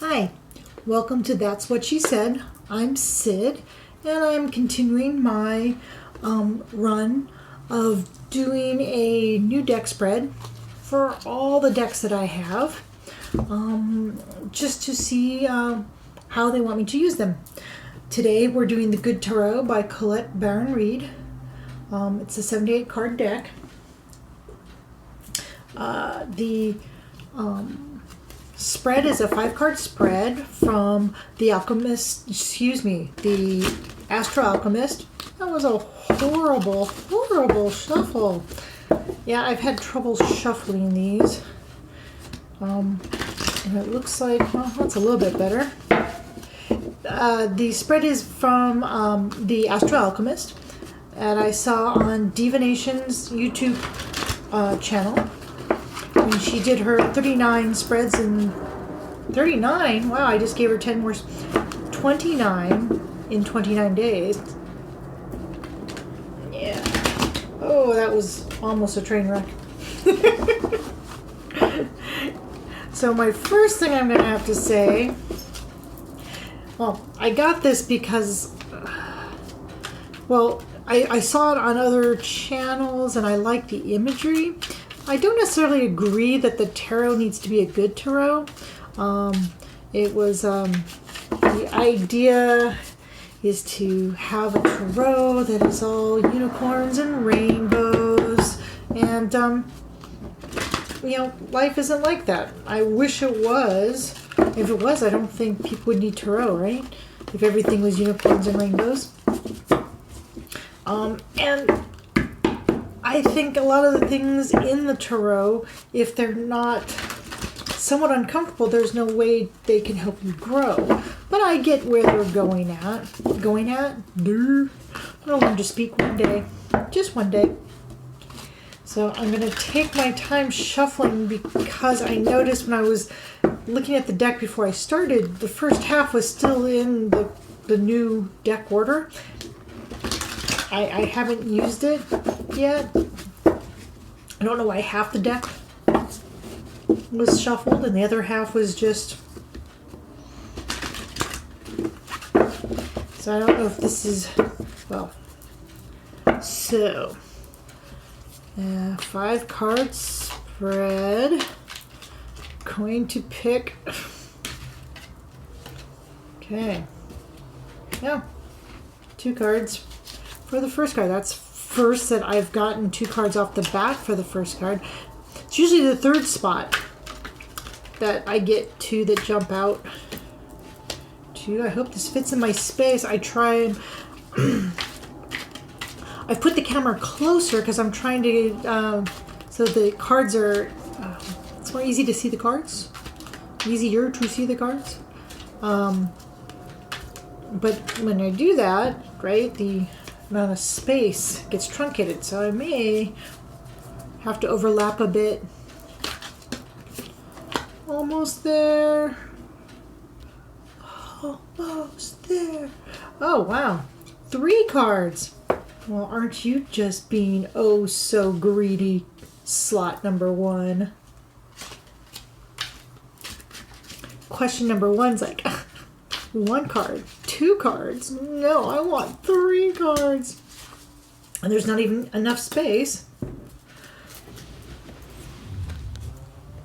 Hi, welcome to That's What She Said. I'm Sid, and I'm continuing my run of doing a new deck spread for all the decks that I have, just to see how they want me to use them. Today we're doing the Good Tarot by Colette Baron-Reid. It's a 78 card deck. The spread is a 5-card spread from the Astral Alchemist. That was a horrible shuffle. Yeah, I've had trouble shuffling these. And it looks like, well, that's a little bit better. The spread is from the Astral Alchemist that I saw on DeeVintion's YouTube channel. When she did her 39 spreads in 39, wow, I just gave her 10 more, 29 in 29 days. Yeah. Oh, that was almost a train wreck. So my first thing I'm going to have to say, well, I got this because, well, I saw it on other channels and I like the imagery. I don't necessarily agree that the tarot needs to be a good tarot. It was, the idea is to have a tarot that is all unicorns and rainbows. And, life isn't like that. I wish it was. If it was, I don't think people would need tarot, right? If everything was unicorns and rainbows. And I think a lot of the things in the tarot, if they're not somewhat uncomfortable, there's no way they can help you grow. But I get where they're going at. I'll learn to speak one day. Just one day. So I'm going to take my time shuffling because I noticed when I was looking at the deck before I started, the first half was still in the new deck order. I haven't used it yet. I don't know why half the deck was shuffled and the other half was just... So I don't know if this is... Well, so... 5-card spread. Going to pick... Okay. Yeah. 2 cards for the first card. That's first that I've gotten 2 cards off the bat for the first card. It's usually the third spot that I get 2 that jump out. 2. I hope this fits in my space. I try and I've put the camera closer because I'm trying to so the cards are it's more easy to see the cards. Easier to see the cards. But when I do that, right, the amount of space gets truncated, so I may have to overlap a bit. Almost there. Almost there. Oh, wow. 3 cards. Well, aren't you just being oh so greedy, slot number 1? Question number 1's like, 1 card, 2 cards. No, I want 3 cards. And there's not even enough space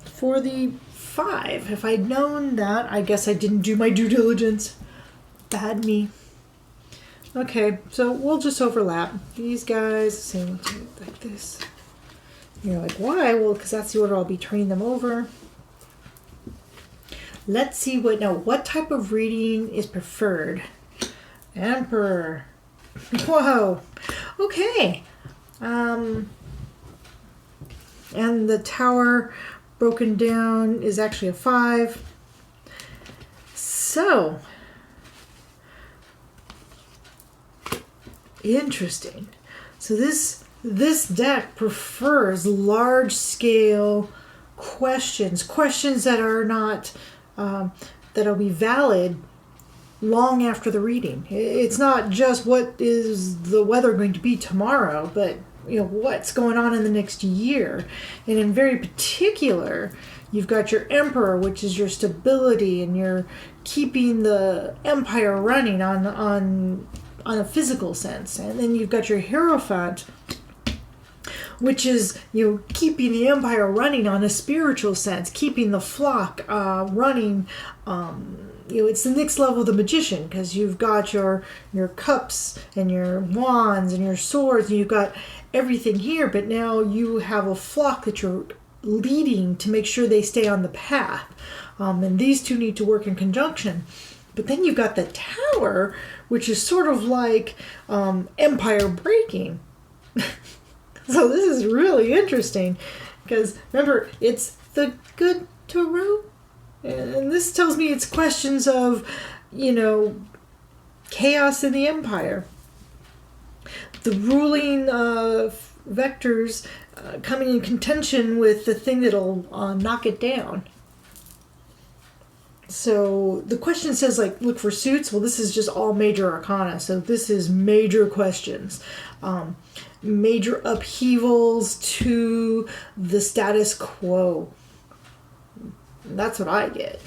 for the 5. If I'd known that, I guess I didn't do my due diligence. Bad me. Okay, so we'll just overlap. These guys, same like this. You're like, why? Well, because that's the order I'll be turning them over. Let's see what type of reading is preferred. Emperor. Whoa. Okay. And the tower broken down is actually a 5. So, interesting. So this deck prefers large scale questions that are not that'll be valid long after the reading. It's not just what is the weather going to be tomorrow, but what's going on in the next year. And in very particular, You've got your Emperor, which is your stability, and you're keeping the empire running on a physical sense. And then you've got your Hierophant, which is, keeping the empire running on a spiritual sense, keeping the flock running. It's the next level of the magician, because you've got your cups and your wands and your swords, and you've got everything here, but now you have a flock that you're leading to make sure they stay on the path. And these two need to work in conjunction. But then you've got the Tower, which is sort of like empire breaking. So this is really interesting, because remember, it's the good tarot. And this tells me it's questions of, chaos in the empire. The ruling vectors coming in contention with the thing that'll knock it down. So the question says, look for suits. Well, this is just all major arcana. So this is major questions. Major upheavals to the status quo. That's what I get.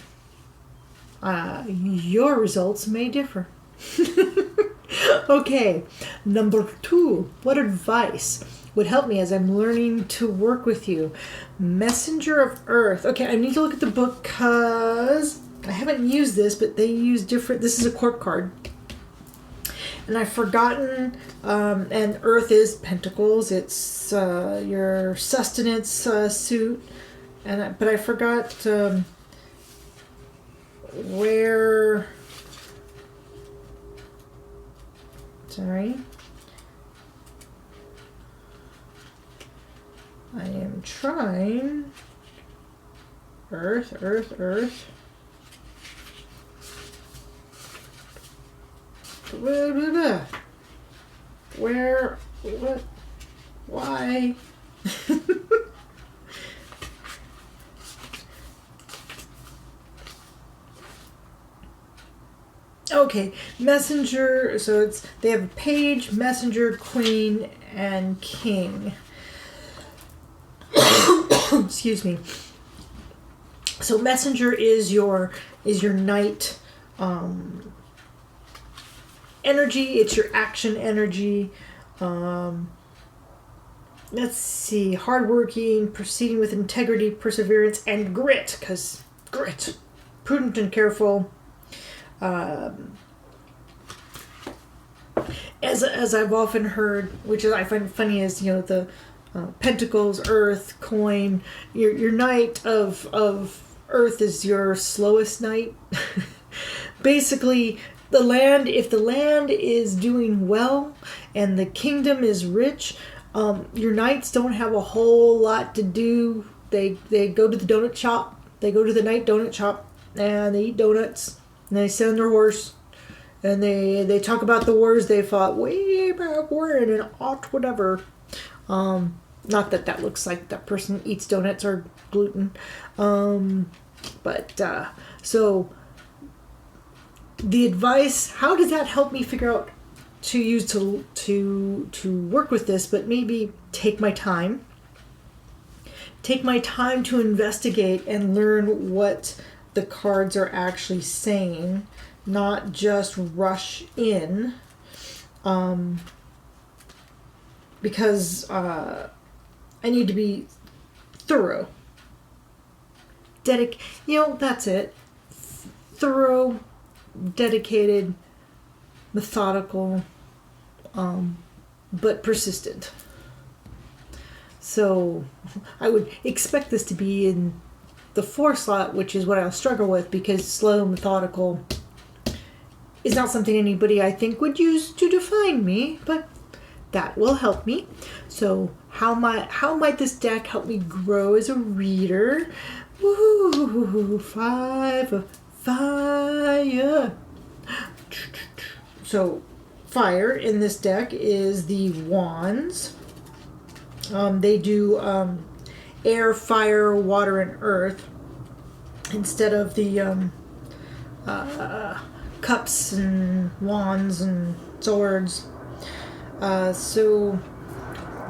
Your results may differ. Okay, number 2. What advice would help me as I'm learning to work with you? Messenger of Earth. Okay, I need to look at the book because I haven't used this, but they use different... This is a court card. And I've forgotten, and Earth is Pentacles. It's your sustenance suit. But I forgot where... Sorry. I am trying. Earth. Blah, blah, blah. Where? What? Why? Okay, messenger. So they have a page, messenger, queen, and king. Excuse me. So messenger is your knight energy. It's your action energy. Let's see, hardworking, proceeding with integrity, perseverance, and grit. Because grit, prudent and careful. As I've often heard, which I find funny, is the Pentacles, Earth, coin. Your knight of Earth is your slowest knight. Basically, if the land is doing well and the kingdom is rich, your knights don't have a whole lot to do. They go to the donut shop. They go to the night donut shop and they eat donuts. And they sit on their horse, and they talk about the wars they fought way back when and aught whatever. Not that looks like that person eats donuts or gluten. So the advice, how does that help me figure out to use to work with this? But maybe take my time to investigate and learn what the cards are actually saying, not just rush in, because I need to be thorough. That's it. Thorough, dedicated, methodical, but persistent. So I would expect this to be in the 4 slot, which is what I'll struggle with, because slow, methodical is not something anybody, I think, would use to define me, but that will help me. So how might this deck help me grow as a reader? Woo, 5 of fire. So fire in this deck is the wands. They do air, fire, water, and earth instead of the cups and wands and swords. So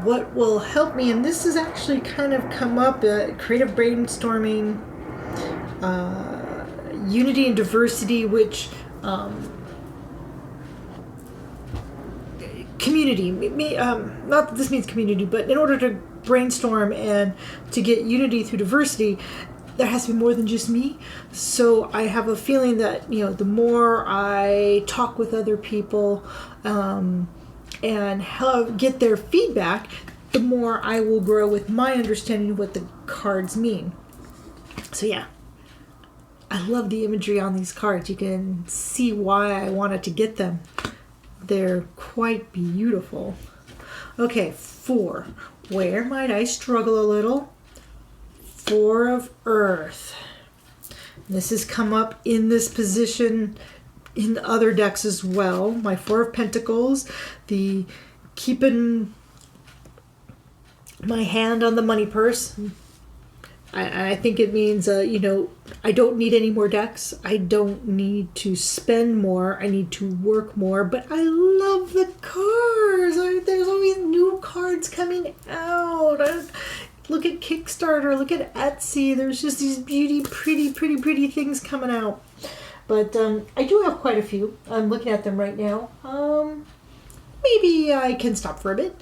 what will help me, and this has actually kind of come up, creative brainstorming, unity and diversity, which community, not that this means community, but in order to brainstorm and to get unity through diversity, there has to be more than just me. So I have a feeling that, the more I talk with other people and get their feedback, the more I will grow with my understanding of what the cards mean. So yeah, I love the imagery on these cards. You can see why I wanted to get them. They're quite beautiful. Okay, 4. Where might I struggle a little? 4 of Earth. This has come up in this position in other decks as well. My 4 of Pentacles, the keeping my hand on the money purse. I think it means, I don't need any more decks. I don't need to spend more. I need to work more. But I love the cards. There's always new cards coming out. Look at Kickstarter. Look at Etsy. There's just these pretty things coming out. But I do have quite a few. I'm looking at them right now. Maybe I can stop for a bit.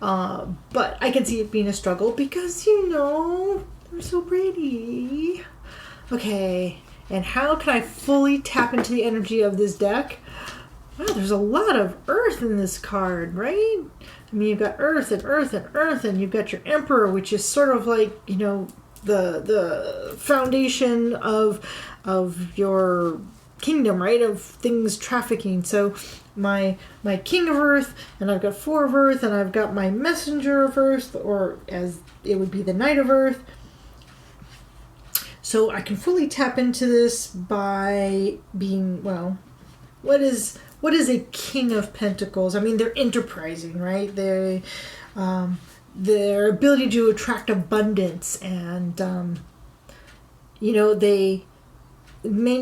But I can see it being a struggle because, they're so pretty. Okay, and how can I fully tap into the energy of this deck? Wow, there's a lot of earth in this card, right? I mean, you've got earth and earth and earth, and you've got your emperor, which is sort of like, the foundation of your kingdom, right? Of things trafficking. So my king of earth, and I've got 4 of earth, and I've got my messenger of earth, or as it would be the knight of earth. So I can fully tap into this by being, what is a king of pentacles? I mean, they're enterprising, right? Their ability to attract abundance, and they may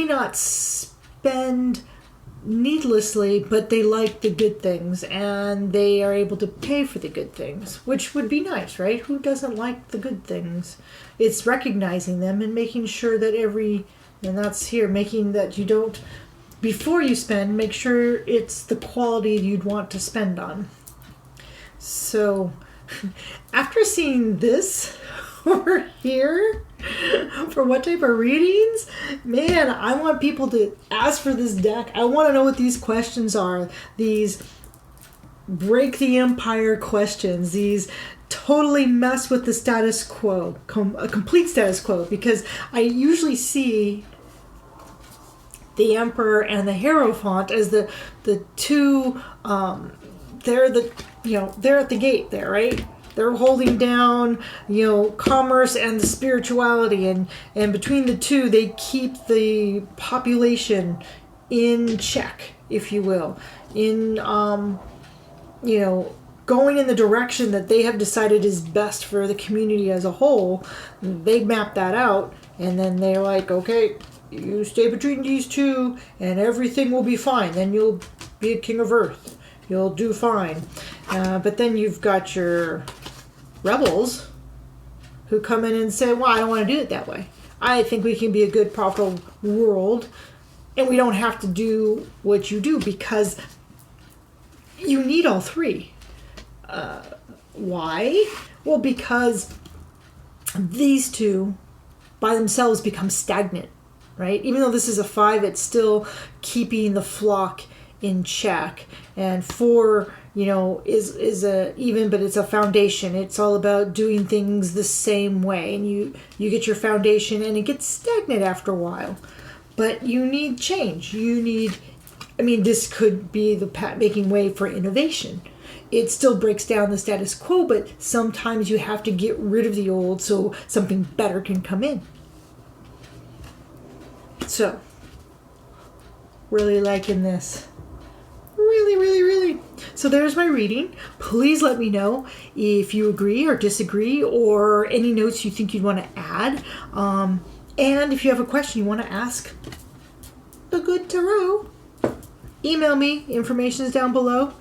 not spend needlessly, but they like the good things, and they are able to pay for the good things, which would be nice, right? Who doesn't like the good things? It's recognizing them and making sure that and that's here, making that you don't, before you spend, make sure it's the quality you'd want to spend on. So after seeing this over here, for what type of readings, man, I want people to ask for this deck. I want to know what these questions are. These break the empire questions. These totally mess with the status quo, a complete status quo, because I usually see the Emperor and the Hierophant as the two, they're at the gate there, right? They're holding down, commerce and the spirituality, and between the two, they keep the population in check, if you will, in, going in the direction that they have decided is best for the community as a whole. They map that out, and then they're like, okay, you stay between these two, and everything will be fine. Then you'll be a king of Earth. You'll do fine. But then you've got your rebels who come in and say, well, I don't want to do it that way. I think we can be a good, profitable world, and we don't have to do what you do, because you need all 3. Why? Well, because these two by themselves become stagnant, right? Even though this is a 5, it's still keeping the flock in check. And 4, is a even, but it's a foundation. It's all about doing things the same way, and you get your foundation, and it gets stagnant after a while. But you need change. This could be the making way for innovation. It still breaks down the status quo, but sometimes you have to get rid of the old so something better can come in. So, really liking this. Really. So there's my reading. Please let me know if you agree or disagree, or any notes you think you'd want to add. And if you have a question you want to ask the good tarot, email me. Information is down below.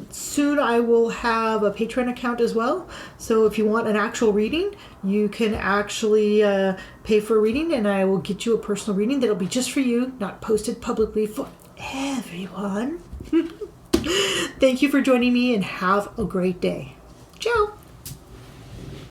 Soon I will have a Patreon account as well. So if you want an actual reading, you can actually pay for a reading, and I will get you a personal reading that'll be just for you, not posted publicly for everyone. Thank you for joining me, and have a great day. Ciao.